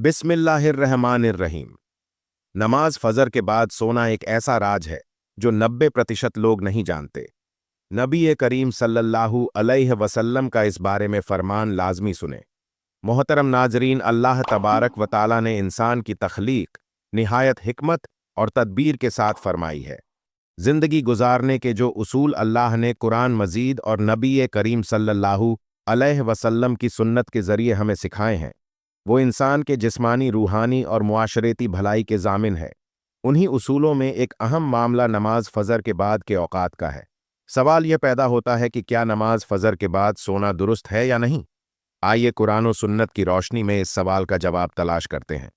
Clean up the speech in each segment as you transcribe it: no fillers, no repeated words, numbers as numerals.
बिस्मिल्लाहिर्रहमानिर्रहीम। नमाज फजर के बाद सोना एक ऐसा राज है जो 90% लोग नहीं जानते। नबी करीम सल्लल्लाहु अलैहि वसल्लम का इस बारे में फरमान लाजमी सुने। मोहतरम नाजरीन, अल्लाह तबारक व ताला ने इंसान की तख्लीक निहायत हिकमत और तदबीर के साथ फरमाई है। जिंदगी गुजारने के जो उसूल अल्लाह ने कुरान मजीद और नबी करीम सल्लल्लाहु अलैहि वसल्लम की सुन्नत के जरिए हमें सिखाए हैं, वो इंसान के जिस्मानी, रूहानी और मुआशरेती भलाई के ज़ामिन है। उन्हीं उसूलों में एक अहम मामला नमाज फ़जर के बाद के औकात का है। सवाल यह पैदा होता है कि क्या नमाज फ़जर के बाद सोना दुरुस्त है या नहीं। आइए कुरान और सुन्नत की रोशनी में इस सवाल का जवाब तलाश करते हैं।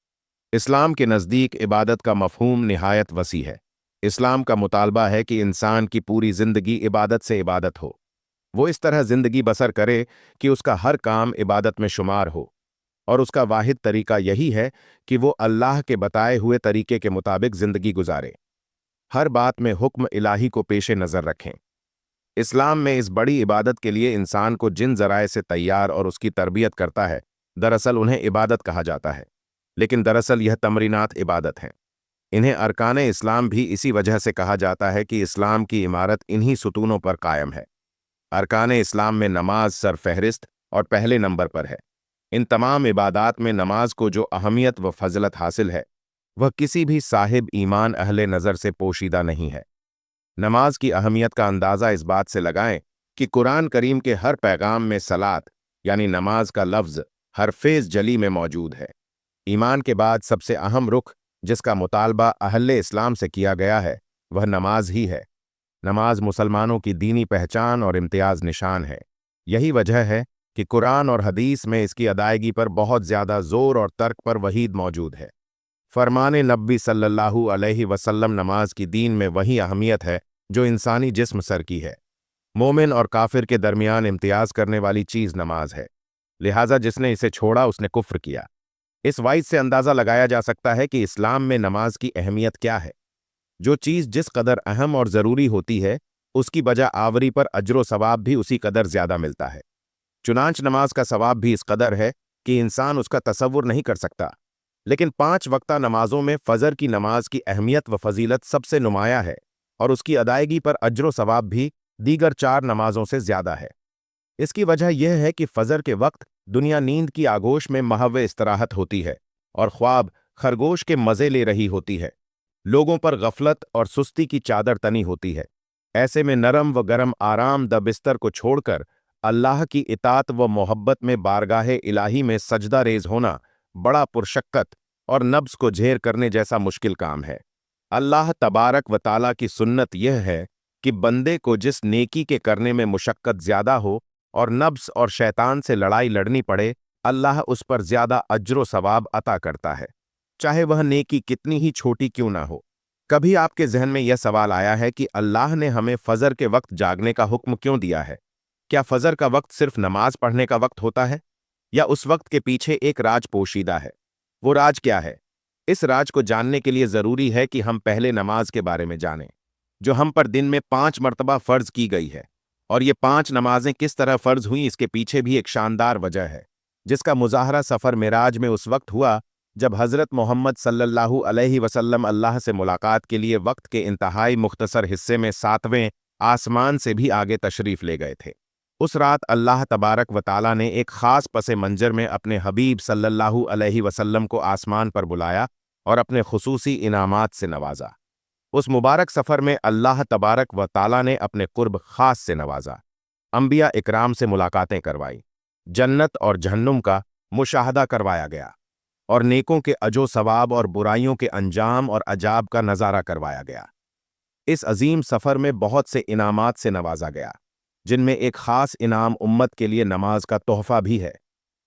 इस्लाम के नज़दीक इबादत का मफ़हूम निहायत वसी है। इस्लाम का मुतालबा है कि इंसान की पूरी ज़िंदगी इबादत से इबादत हो। वो इस तरह ज़िंदगी बसर करे कि उसका हर काम इबादत में शुमार हो, और उसका वाहिद तरीका यही है कि वो अल्लाह के बताए हुए तरीके के मुताबिक ज़िंदगी गुजारे। हर बात में हुक्म इलाही को पेशे नज़र रखें। इस्लाम में इस बड़ी इबादत के लिए इंसान को जिन ज़राए से तैयार और उसकी तरबियत करता है, दरअसल उन्हें इबादत कहा जाता है, लेकिन दरअसल यह तमरीनात इबादत हैं। इन्हें अरकाने इस्लाम भी इसी वजह से कहा जाता है कि इस्लाम की इमारत इन्हीं सुतूनों पर कायम है। अरकाने इस्लाम में नमाज सरफहरिस्त और पहले नंबर पर है। इन तमाम इबादात में नमाज को जो अहमियत व फजलत हासिल है, वह किसी भी साहिब ईमान अहले नज़र से पोशीदा नहीं है। नमाज की अहमियत का अंदाज़ा इस बात से लगाएं कि कुरान करीम के हर पैगाम में सलात यानी नमाज का लफ्ज़ हरफेज जली में मौजूद है। ईमान के बाद सबसे अहम रुख जिसका मुतालबा अहले इस्लाम से किया गया है, वह नमाज ही है। नमाज मुसलमानों की दीनी पहचान और इम्तियाज़ निशान है। यही वजह है कि कुरान और हदीस में इसकी अदायगी पर बहुत ज़्यादा ज़ोर और तर्क पर वहीद मौजूद है। फरमाने नबी सल्लल्लाहु अलैहि वसल्लम, नमाज की दीन में वही अहमियत है जो इंसानी जिस्म सर की है। मोमिन और काफिर के दरमियान इम्तियाज़ करने वाली चीज़ नमाज है, लिहाजा जिसने इसे छोड़ा उसने कुफ्र किया। इस वाइज से अंदाज़ा लगाया जा सकता है कि इस्लाम में नमाज की अहमियत क्या है। जो चीज़ जिस कदर अहम और ज़रूरी होती है, उसकी बजा आवरी पर अजर व सवाब भी उसी कदर ज़्यादा मिलता है। चुनांच नमाज का सवाब भी इस कदर है कि इंसान उसका तसव्वुर नहीं कर सकता। लेकिन 5 वक्ता नमाजों में फ़जर की नमाज की अहमियत व फजीलत सबसे नुमाया है, और उसकी अदायगी पर अजर व सवाब भी दीगर 4 नमाजों से ज़्यादा है। इसकी वजह यह है कि फ़जर के वक्त दुनिया नींद की आगोश में महव इस्तराहत होती है और ख्वाब खरगोश के मज़े ले रही होती है। लोगों पर गफलत और सुस्ती की चादर तनी होती है। ऐसे में नरम व गरम आराम द बिस्तर को छोड़कर अल्लाह की इताअत व मोहब्बत में बारगाहे इलाही में सजदा रेज होना बड़ा पुरशक्कत और नब्ज को झेर करने जैसा मुश्किल काम है। अल्लाह तबारक व ताला की सुन्नत यह है कि बंदे को जिस नेकी के करने में मुशक्कत ज्यादा हो और नब्ज और शैतान से लड़ाई लड़नी पड़े, अल्लाह उस पर ज्यादा अज्र व सवाब अता करता है, चाहे वह नेकी कितनी ही छोटी क्यों ना हो। कभी आपके जहन में यह सवाल आया है कि अल्लाह ने हमें फजर के वक्त जागने का हुक्म क्यों दिया है? क्या फजर का वक्त सिर्फ नमाज पढ़ने का वक्त होता है, या उस वक्त के पीछे एक राज पोशीदा है? वो राज क्या है? इस राज को जानने के लिए जरूरी है कि हम पहले नमाज के बारे में जानें, जो हम पर दिन में 5 मरतबा फर्ज की गई है। और ये 5 नमाजें किस तरह फर्ज हुई, इसके पीछे भी एक शानदार वजह है, जिसका मुजाहरा सफर मिराज में उस वक्त हुआ जब हजरत मोहम्मद सल्लल्लाहु अलैहि वसल्लम अल्लाह से मुलाकात के लिए वक्त के इंतहाई मुख्तसर हिस्से में 7वें आसमान से भी आगे तशरीफ ले गए थे। उस रात अल्लाह तबारक व ताला ने एक खास पसे मंजर में अपने हबीब सल्लल्लाहु अलैहि वसल्लम को आसमान पर बुलाया और अपने खुसूसी इनामात से नवाजा। उस मुबारक सफ़र में अल्लाह तबारक व ताला ने अपने कुर्ब खास से नवाजा, अंबिया इकराम से मुलाकातें करवाई, जन्नत और जहन्नुम का मुशाहदा करवाया गया, और नेकों के अजो सवाब और बुराइयों के अंजाम और अजाब का नज़ारा करवाया गया। इस अजीम सफ़र में बहुत से इनामात से नवाजा गया, जिनमें एक ख़ास इनाम उम्मत के लिए नमाज का तोहफ़ा भी है,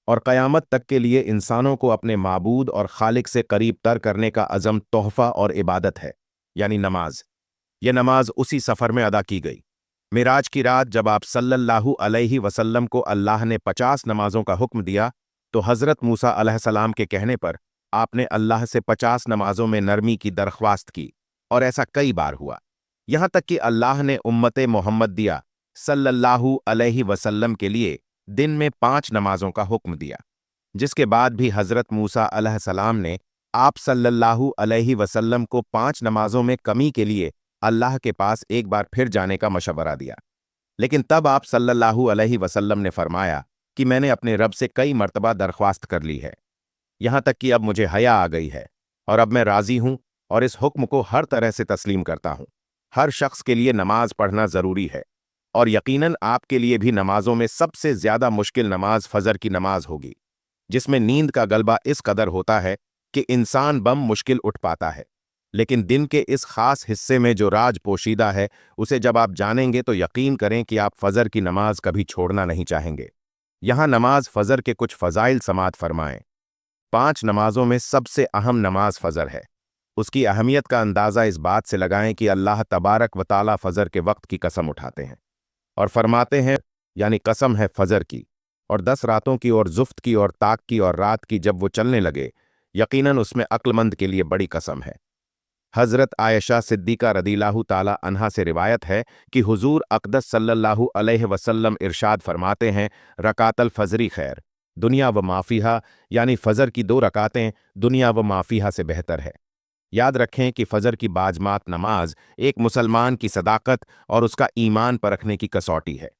और क़यामत तक के लिए इंसानों को अपने माबूद और खालिक से करीब तर करने का अज़म तोहफ़ा और इबादत है, यानी नमाज। यह नमाज उसी सफ़र में अदा की गई। मिराज की रात जब आप सल्लल्लाहु अलैहि वसल्लम को अल्लाह ने 50 नमाजों का हुक्म दिया, तो हज़रत मूसा अलैहिस्सलाम के कहने पर आपने अल्लाह से 50 नमाजों में नरमी की दरख्वास्त की, और ऐसा कई बार हुआ, यहाँ तक कि अल्लाह ने उम्मते मोहम्मद दिया सल्लल्लाहु अलैहि वसल्लम के लिए दिन में 5 नमाजों का हुक्म दिया। जिसके बाद भी हज़रत मूसा अलैहिस्सलाम ने आप सल्लल्लाहु अलैहि वसल्लम को 5 नमाजों में कमी के लिए अल्लाह के पास एक बार फिर जाने का मशवरा दिया। लेकिन तब आप सल्लल्लाहु अलैहि वसल्लम ने फरमाया कि मैंने अपने रब से कई मर्तबा दरख्वास्त कर ली है, यहाँ तक कि अब मुझे हया आ गई है और अब मैं राज़ी हूँ और इस हुक्म को हर तरह से तस्लीम करता हूँ। हर शख्स के लिए नमाज पढ़ना ज़रूरी है और यकीनन आपके लिए भी नमाजों में सबसे ज़्यादा मुश्किल नमाज फजर की नमाज होगी, जिसमें नींद का गलबा इस कदर होता है कि इंसान बम मुश्किल उठ पाता है। लेकिन दिन के इस खास हिस्से में जो राज पोशीदा है, उसे जब आप जानेंगे तो यकीन करें कि आप फजर की नमाज कभी छोड़ना नहीं चाहेंगे। यहाँ नमाज फजर के कुछ फ़ज़ाइल समात फरमाएं। 5 नमाजों में सबसे अहम नमाज फजर है। उसकी अहमियत का अंदाज़ा इस बात से लगाएं कि अल्लाह तबारक व ताला फजर के वक्त की कसम उठाते हैं और फरमाते हैं, यानी कसम है फजर की और 10 रातों की और जुफ्त की और ताक की और रात की जब वो चलने लगे, यकीनन उसमें अक्लमंद के लिए बड़ी कसम है। हज़रत आयशा सिद्दीक़ा रज़ियल्लाहु ताला अन्हा से रिवायत है कि हुज़ूर अक़दस सल्लल्लाहु अलैहि वसल्लम इरशाद फरमाते हैं, रकातल फजरी खैर दुनिया व माफ़ीहा, यानी फ़जर की 2 रकातें दुनिया व माफ़ीहा से बेहतर है। याद रखें कि फ़जर की बाजमात नमाज एक मुसलमान की सदाकत और उसका ईमान परखने की कसौटी है।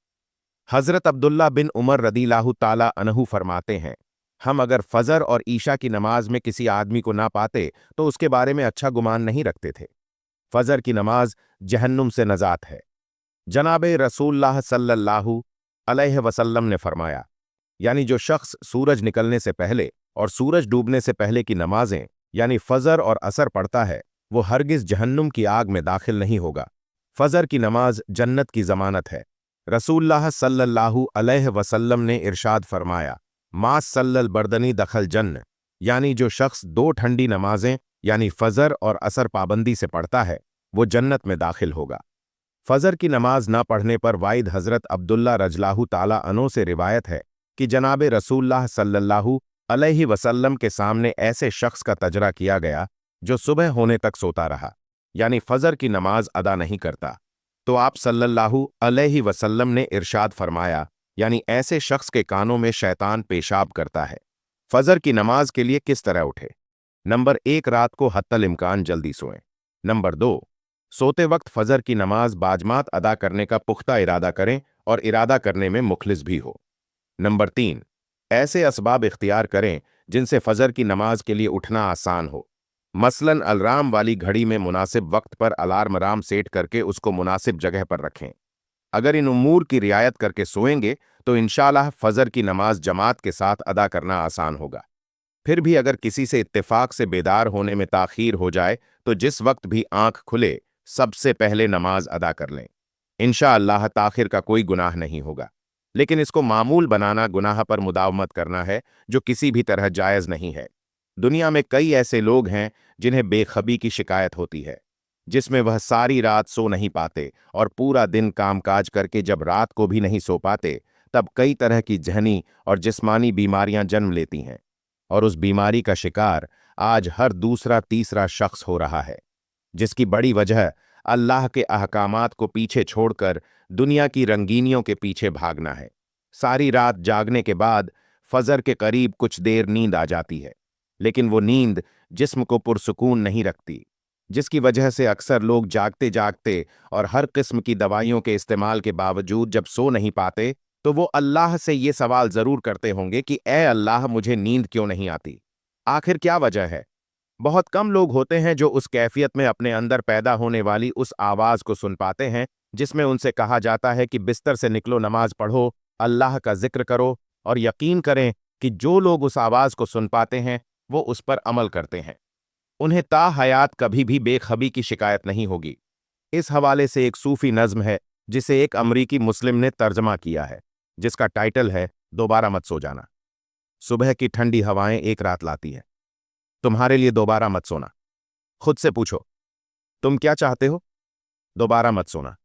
हज़रत अब्दुल्ला बिन उमर रज़ियल्लाहु ताला अन्हु फरमाते हैं, हम अगर फ़जर और ईशा की नमाज में किसी आदमी को ना पाते तो उसके बारे में अच्छा गुमान नहीं रखते थे। फ़जर की नमाज जहन्नुम से नजात है। जनाबे रसूलुल्लाह सल्लल्लाहु अलैहि वसल्लम ने फरमाया, यानी जो शख्स सूरज निकलने से पहले और सूरज डूबने से पहले की नमाजें यानी फ़जर और असर पढ़ता है, वो हरगिज़ जहन्नुम की आग में दाखिल नहीं होगा। फ़जर की नमाज जन्नत की ज़मानत है। रसूलुल्लाह सल्लल्लाहु अलैहि वसल्लम ने इरशाद फरमाया, मास सल्लल बर्दनी दखल जन्न, यानी जो शख्स 2 ठंडी नमाजें यानी फ़जर और असर पाबंदी से पढ़ता है, वो जन्नत में दाखिल होगा। फ़जर की नमाज ना पढ़ने पर वाइद हज़रत अब्दुल्ला रज़ियल्लाहु ताला अन्हु से रिवायत है कि जनाबे रसूलुल्लाह सल्लल्लाहु अलैहि वसल्लम के सामने ऐसे शख्स का तजरा किया गया जो सुबह होने तक सोता रहा, यानी फ़जर की नमाज अदा नहीं करता। तो आप सल्लल्लाहु अलैहि वसल्लम ने इरशाद फरमाया, यानी ऐसे शख्स के कानों में शैतान पेशाब करता है। फ़जर की नमाज के लिए किस तरह उठे? नंबर 1, रात को हत्तल इम्कान जल्दी सोएं। नंबर 2, सोते वक्त फ़जर की नमाज बाजमात अदा करने का पुख्ता इरादा करें और इरादा करने में मुखलिस भी हो। नंबर 3, ऐसे असबाब इख्तियार करें जिनसे फ़जर की नमाज के लिए उठना आसान हो। मसलन अलार्म वाली घड़ी में मुनासिब वक्त पर अलार्म सेट करके उसको मुनासिब जगह पर रखें। अगर इन उमूर की रियायत करके सोएंगे तो इंशाअल्लाह फ़जर की नमाज जमात के साथ अदा करना आसान होगा। फिर भी अगर किसी से इत्तेफाक से बेदार होने में ताख़ीर हो जाए तो जिस वक्त भी आंख खुले सबसे पहले नमाज अदा कर लें। इंशाअल्लाह ताख़िर का कोई गुनाह नहीं होगा, लेकिन इसको मामूल बनाना गुनाह पर मुदावमत करना है जो किसी भी तरह जायज़ नहीं है। दुनिया में कई ऐसे लोग हैं जिन्हें बेखबी की शिकायत होती है, जिसमें वह सारी रात सो नहीं पाते और पूरा दिन कामकाज करके जब रात को भी नहीं सो पाते, तब कई तरह की जहनी और जिस्मानी बीमारियां जन्म लेती हैं और उस बीमारी का शिकार आज हर दूसरा तीसरा शख्स हो रहा है, जिसकी बड़ी वजह अल्लाह के अहकामात को पीछे छोड़कर दुनिया की रंगीनियों के पीछे भागना है। सारी रात जागने के बाद फजर के करीब कुछ देर नींद आ जाती है, लेकिन वो नींद जिस्म को पुरसुकून नहीं रखती, जिसकी वजह से अक्सर लोग जागते जागते और हर किस्म की दवाइयों के इस्तेमाल के बावजूद जब सो नहीं पाते तो वो अल्लाह से ये सवाल जरूर करते होंगे कि ए अल्लाह, मुझे नींद क्यों नहीं आती? आखिर क्या वजह है? बहुत कम लोग होते हैं जो उस कैफियत में अपने अंदर पैदा होने वाली उस आवाज को सुन पाते हैं जिसमें उनसे कहा जाता है कि बिस्तर से निकलो, नमाज पढ़ो, अल्लाह का जिक्र करो, और यकीन करें कि जो लोग उस आवाज को सुन पाते हैं वो उस पर अमल करते हैं। उन्हें ता हयात कभी भी बेखबी की शिकायत नहीं होगी। इस हवाले से एक सूफी नज्म है जिसे एक अमरीकी मुस्लिम ने तर्जमा किया है, जिसका टाइटल है दोबारा मत सो जाना। सुबह की ठंडी हवाएं एक रात लाती है, तुम्हारे लिए दोबारा मत सोना। खुद से पूछो, तुम क्या चाहते हो? दोबारा मत सोना।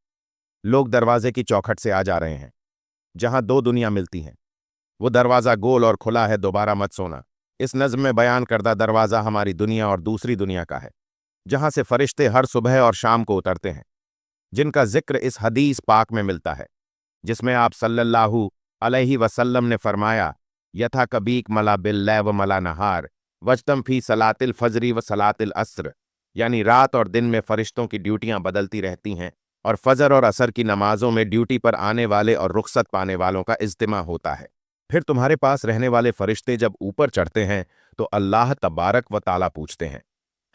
लोग दरवाजे की चौखट से आ जा रहे हैं, जहां 2 दुनिया मिलती हैं। वो दरवाजा गोल और खुला है, दोबारा मत सोना। इस नज्म में बयान करदा दरवाजा हमारी दुनिया और दूसरी दुनिया का है, जहां से फरिश्ते हर सुबह और शाम को उतरते हैं, जिनका जिक्र इस हदीस पाक में मिलता है, जिसमें आप सल्लल्लाहु अलैहि वसल्लम ने फरमाया, यथा कबीक मला बिल्लै व मला नहार वजतम फी सलातिल फजरी व सलातिल अस्र, यानी रात और दिन में फरिश्तों की ड्यूटियां बदलती रहती हैं और फजर और असर की नमाजों में ड्यूटी पर आने वाले और रुखसत पाने वालों का इज्तिमा होता है। फिर तुम्हारे पास रहने वाले फरिश्ते जब ऊपर चढ़ते हैं तो अल्लाह तबारक व ताला पूछते हैं,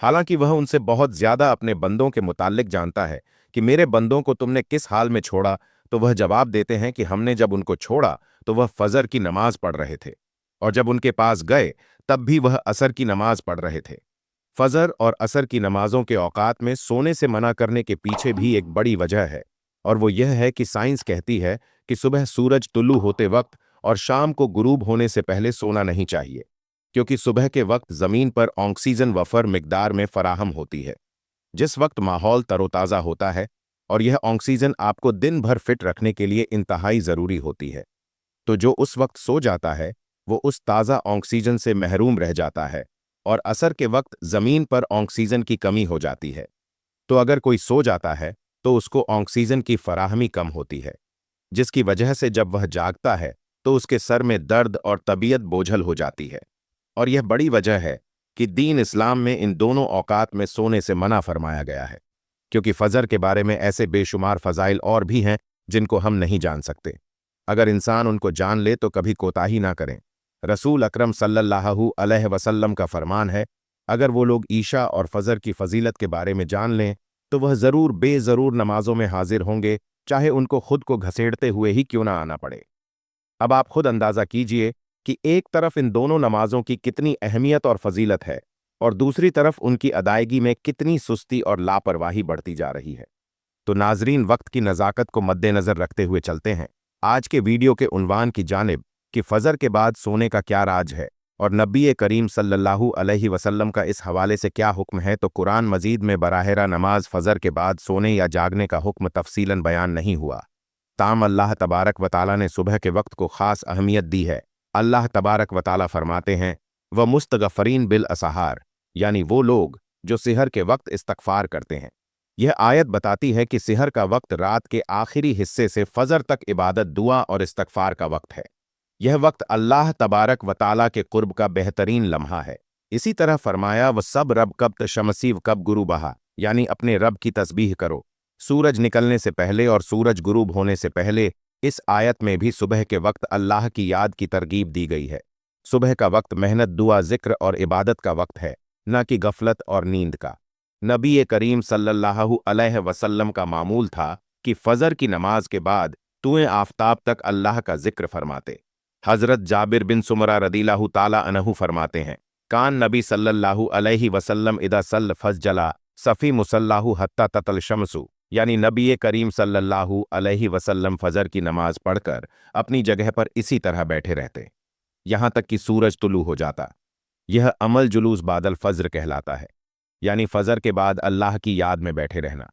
हालांकि वह उनसे बहुत ज्यादा अपने बंदों के मुताल्लिक जानता है, कि मेरे बंदों को तुमने किस हाल में छोड़ा, तो वह जवाब देते हैं कि हमने जब उनको छोड़ा तो वह फजर की नमाज पढ़ रहे थे, और जब उनके पास गए तब भी वह असर की नमाज पढ़ रहे थे। फजर और असर की नमाजों के औकात में सोने से मना करने के पीछे भी एक बड़ी वजह है, और वो यह है कि साइंस कहती है कि सुबह सूरज तुल्लू होते वक्त और शाम को गुरूब होने से पहले सोना नहीं चाहिए, क्योंकि सुबह के वक्त जमीन पर ऑक्सीजन वफर मिकदार में फराहम होती है, जिस वक्त माहौल तरोताज़ा होता है, और यह ऑक्सीजन आपको दिन भर फिट रखने के लिए इंतहाई ज़रूरी होती है। तो जो उस वक्त सो जाता है वो उस ताज़ा ऑक्सीजन से महरूम रह जाता है, और असर के वक्त ज़मीन पर ऑक्सीजन की कमी हो जाती है। तो अगर कोई सो जाता है तो उसको ऑक्सीजन की फराहमी कम होती है, जिसकी वजह से जब वह जागता है तो उसके सर में दर्द और तबीयत बोझल हो जाती है। और यह बड़ी वजह है कि दीन इस्लाम में इन दोनों औकात में सोने से मना फरमाया गया है, क्योंकि फजर के बारे में ऐसे बेशुमार फजाइल और भी हैं जिनको हम नहीं जान सकते। अगर इंसान उनको जान ले तो कभी कोताही ना करें। रसूल अकरम सल्लल्लाहु अलैहि वसल्लम का फरमान है, अगर वो लोग ईशा और फजर की फजीलत के बारे में जान लें तो वह ज़रूर बेज़रूर नमाजों में हाजिर होंगे, चाहे उनको खुद को घसेड़ते हुए ही क्यों ना आना पड़े। अब आप खुद अंदाज़ा कीजिए कि एक तरफ इन दोनों नमाजों की कितनी अहमियत और फजीलत है, और दूसरी तरफ उनकी अदायगी में कितनी सुस्ती और लापरवाही बढ़ती जा रही है। तो नाजरीन, वक्त की नज़ाकत को मद्देनज़र रखते हुए चलते हैं आज के वीडियो के उन्वान की जानिब कि फजर के बाद सोने का क्या राज है, और नबी करीम सल्लल्लाहु अलैहि वसल्लम का इस हवाले से क्या हुक्म है। तो कुरान मजीद में बराहरा नमाज फजर के बाद सोने या जागने का हुक्म तफसीलन बयान नहीं हुआ, ताम अल्लाह तबारक व ताला ने सुबह के वक्त को खास अहमियत दी है। अल्लाह तबारक व ताला फरमाते हैं, व मुस्तगफरीन बिल असहार, यानी वो लोग जो सिहर के वक्त इस्तगफार करते हैं। यह आयत बताती है कि सिहर का वक्त रात के आखिरी हिस्से से फजर तक इबादत, दुआ और इस्तगफार का वक्त है। यह वक्त अल्लाह तबारक व ताला के कुर्ब का बेहतरीन लम्हा है। इसी तरह फरमाया, व सब रब कब तशमसीव कब गुरु बहा, यानी अपने रब की तस्बीह करो सूरज निकलने से पहले और सूरज गुरूब होने से पहले। इस आयत में भी सुबह के वक्त अल्लाह की याद की तरगीब दी गई है। सुबह का वक्त मेहनत, दुआ, जिक्र और इबादत का वक्त है, न कि गफलत और नींद का। नबी करीम सल्लल्लाहु अलैहि वसल्लम का मामूल था कि फजर की नमाज के बाद तुए आफताब तक अल्लाह का जिक्र फरमाते। हजरत जाबिर बिन सुमरा रदिल्लाहु ताला अन्हु फरमाते हैं, कान नबी सल्लल्लाहु अलैहि वसल्लम इदा सल्ल फजला सफ़ी मुसल्लाहु हत्ता ततल शमसु, यानी नबी करीम सल्लल्लाहु अलैहि वसल्लम फजर की नमाज पढ़कर अपनी जगह पर इसी तरह बैठे रहते यहां तक कि सूरज तुलू हो जाता। यह अमल जुलूस बादल फज्र कहलाता है, यानी फजर के बाद अल्लाह की याद में बैठे रहना।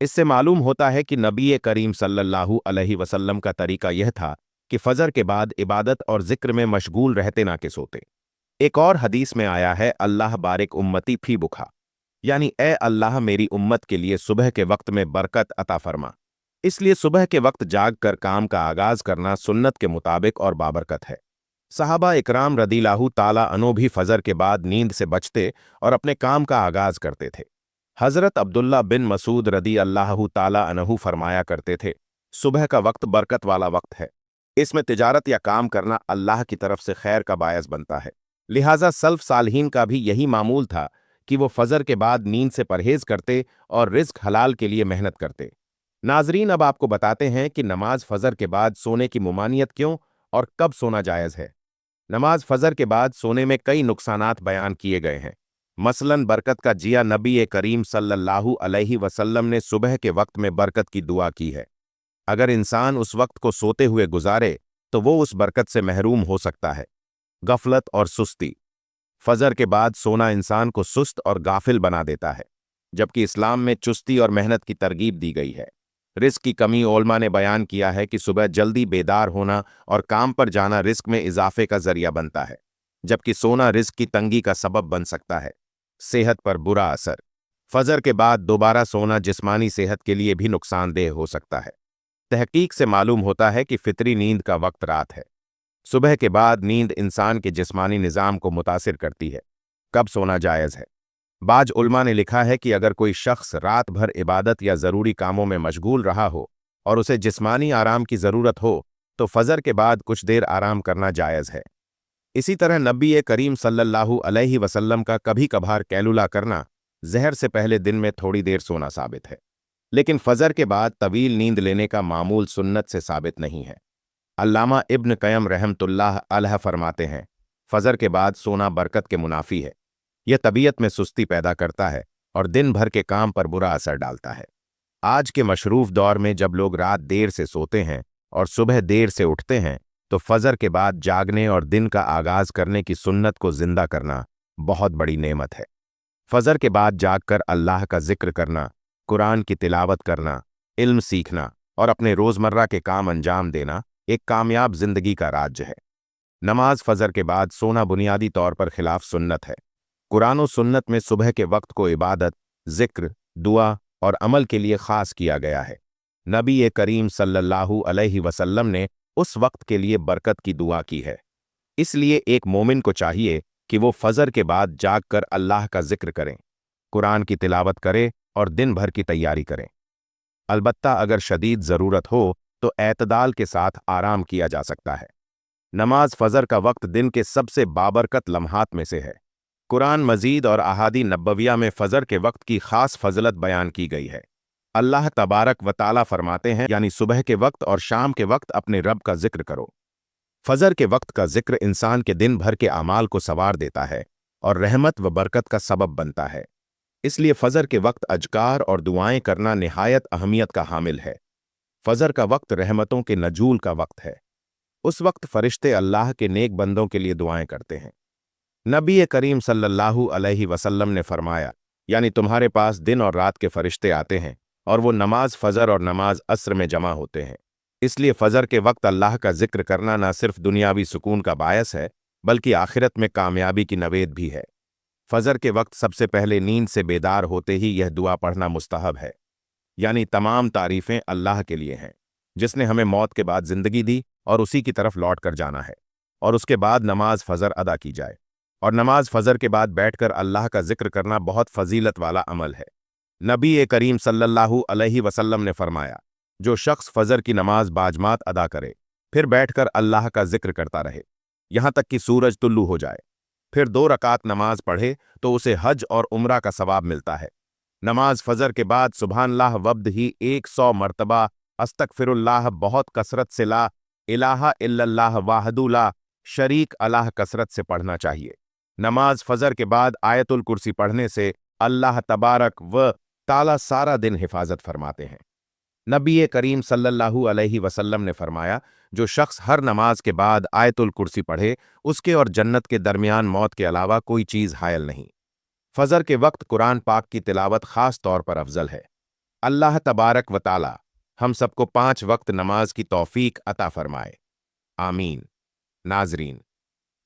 इससे मालूम होता है कि नबी करीम सल्लल्लाहु अलैहि वसल्लम का तरीका यह था कि फजर के बाद इबादत और जिक्र में मशगूल रहते ना कि सोते। एक और हदीस में आया है, अल्लाह बारिक उम्मती फी बुखा, यानी ए अल्लाह मेरी उम्मत के लिए सुबह के वक्त में बरकत अता फरमा। इसलिए सुबह के वक्त जाग कर काम का आगाज करना सुन्नत के मुताबिक और बाबरकत है। सहाबा इकराम रदिल्लाहु ताला अन्हु भी फजर के बाद नींद से बचते और अपने काम का आगाज करते थे। हजरत अब्दुल्ला बिन मसूद रदी अल्लाहु ताला अन्हु फरमाया करते थे, सुबह का वक्त बरकत वाला वक्त है, इसमें तिजारत या काम करना अल्लाह की तरफ से खैर का बायस बनता है। लिहाजा सल्फ सालहीन का भी यही मामूल था कि वो फजर के बाद नींद से परहेज करते और रिज्क हलाल के लिए मेहनत करते। नाजरीन, अब आपको बताते हैं कि नमाज फजर के बाद सोने की मुमानियत क्यों और कब सोना जायज़ है। नमाज फजर के बाद सोने में कई नुकसानात बयान किए गए हैं। मसलन बरकत का जिया, नबी करीम सल्लल्लाहु अलैहि वसल्लम ने सुबह के वक्त में बरकत की दुआ की है। अगर इंसान उस वक्त को सोते हुए गुजारे तो वो उस बरकत से महरूम हो सकता है। गफलत और सुस्ती, फजर के बाद सोना इंसान को सुस्त और गाफिल बना देता है, जबकि इस्लाम में चुस्ती और मेहनत की तरगीब दी गई है। रिस्क की कमी, ओलमा ने बयान किया है कि सुबह जल्दी बेदार होना और काम पर जाना रिस्क में इजाफे का जरिया बनता है, जबकि सोना रिस्क की तंगी का सबब बन सकता है। सेहत पर बुरा असर, फजर के बाद दोबारा सोना जिस्मानी सेहत के लिए भी नुकसानदेह हो सकता है। तहकीक से मालूम होता है कि फितरी नींद का वक्त रात है, सुबह के बाद नींद इंसान के जिस्मानी निज़ाम को मुतासिर करती है। कब सोना जायज़ है? बाज उल्मा ने लिखा है कि अगर कोई शख्स रात भर इबादत या ज़रूरी कामों में मशगूल रहा हो और उसे जिस्मानी आराम की ज़रूरत हो तो फजर के बाद कुछ देर आराम करना जायज़ है। इसी तरह नबी करीम सल्लल्लाहु अलैहि वसल्लम का कभी कभार कैलुला करना, जहर से पहले दिन में थोड़ी देर सोना साबित है, लेकिन फजर के बाद तवील नींद लेने का मामूल सुन्नत से साबित नहीं है। अल्लामा इब्न क़य्यम रहमतुल्लाह अलैह फरमाते हैं, फजर के बाद सोना बरकत के मुनाफी है। यह तबीयत में सुस्ती पैदा करता है और दिन भर के काम पर बुरा असर डालता है। आज के मशरूफ दौर में जब लोग रात देर से सोते हैं और सुबह देर से उठते हैं, तो फजर के बाद जागने और दिन का आगाज करने की सुन्नत को जिंदा करना बहुत बड़ी नेमत है। फजर के बाद जागकर अल्लाह का जिक्र करना, कुरान की तिलावत करना, इल्म सीखना और अपने रोजमर्रा के काम अंजाम देना एक कामयाब जिंदगी का राज्य है। नमाज फजर के बाद सोना बुनियादी तौर पर खिलाफ सुन्नत है। कुरान और सुन्नत में सुबह के वक्त को इबादत, जिक्र, दुआ और अमल के लिए खास किया गया है। नबी करीम सल्लल्लाहु अलैहि वसल्लम ने उस वक्त के लिए बरकत की दुआ की है। इसलिए एक मोमिन को चाहिए कि वो फजर के बाद जागकर अल्लाह का जिक्र करें, कुरान की तिलावत करें और दिन भर की तैयारी करें। अलबत्ता अगर शदीद ज़रूरत हो तो एतदाल के साथ आराम किया जा सकता है। नमाज फजर का वक्त दिन के सबसे बाबरकत लम्हात में से है। कुरान मजीद और अहादी नब्बविया में फजर के वक्त की खास फजलत बयान की गई है। अल्लाह तबारक व ताला फरमाते हैं, यानी सुबह के वक्त और शाम के वक्त अपने रब का जिक्र करो। फजर के वक्त का जिक्र इंसान के दिन भर के अमाल को सवार देता है और रहमत व बरकत का सबब बनता है। इसलिए फजर के वक्त अजकार और दुआएं करना निहायत अहमियत का हामिल है। फजर का वक्त रहमतों के नजूल का वक्त है। उस वक्त फरिश्ते अल्लाह के नेक बंदों के लिए दुआएं करते हैं। नबी करीम सल्लल्लाहु अलैहि वसल्लम ने फरमाया, यानी तुम्हारे पास दिन और रात के फरिश्ते आते हैं और वो नमाज फजर और नमाज अस्र में जमा होते हैं। इसलिए फजर के वक्त अल्लाह का जिक्र करना न सिर्फ दुनियावी सुकून का बायस है, बल्कि आखिरत में कामयाबी की नवेद भी है। फजर के वक्त सबसे पहले नींद से बेदार होते ही यह दुआ पढ़ना मुस्तहब है, यानी तमाम तारीफें अल्लाह के लिए हैं, जिसने हमें मौत के बाद जिंदगी दी और उसी की तरफ लौट कर जाना है। और उसके बाद नमाज फजर अदा की जाए। और नमाज फजर के बाद बैठकर अल्लाह का जिक्र करना बहुत फजीलत वाला अमल है। नबी करीम सल्लल्लाहु अलैहि वसल्लम ने फरमाया, जो शख्स फजर की नमाज बाजमात अदा करे, फिर बैठकर अल्लाह का जिक्र करता रहे, यहाँ तक कि सूरज तुल्लू हो जाए, फिर 2 रकात नमाज पढ़े तो उसे हज और उम्रा का सवाब मिलता है। नमाज फजर के बाद सुबहानल्लाह वब्द ही 100 मरतबा अस्तगफिरुल्लाह बहुत कसरत से ला इलाहा इल्लल्लाह वाहदू ला शरीक अलाह कसरत से पढ़ना चाहिए। नमाज फजर के बाद आयतुल कुर्सी पढ़ने से अल्लाह तबारक व ताला सारा दिन हिफाजत फरमाते हैं। नबी करीम सल्लल्लाहु अलैहि वसल्लम ने फरमाया, जो शख्स हर नमाज के बाद आयतुल कुर्सी पढ़े, उसके और जन्नत के दरमियान मौत के अलावा कोई चीज़ हायल नहीं। फजर के वक्त कुरान पाक की तिलावत खास तौर पर अफजल है। अल्लाह तबारक व ताला हम सबको 5 वक्त नमाज की तौफीक अता फरमाए। आमीन। नाजरीन,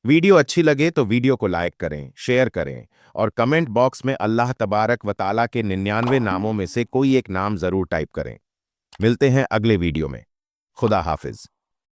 वीडियो अच्छी लगे तो वीडियो को लाइक करें, शेयर करें और कमेंट बॉक्स में अल्लाह तबारक व ताला के 99 नामों में से कोई एक नाम जरूर टाइप करें। मिलते हैं अगले वीडियो में। खुदा हाफिज।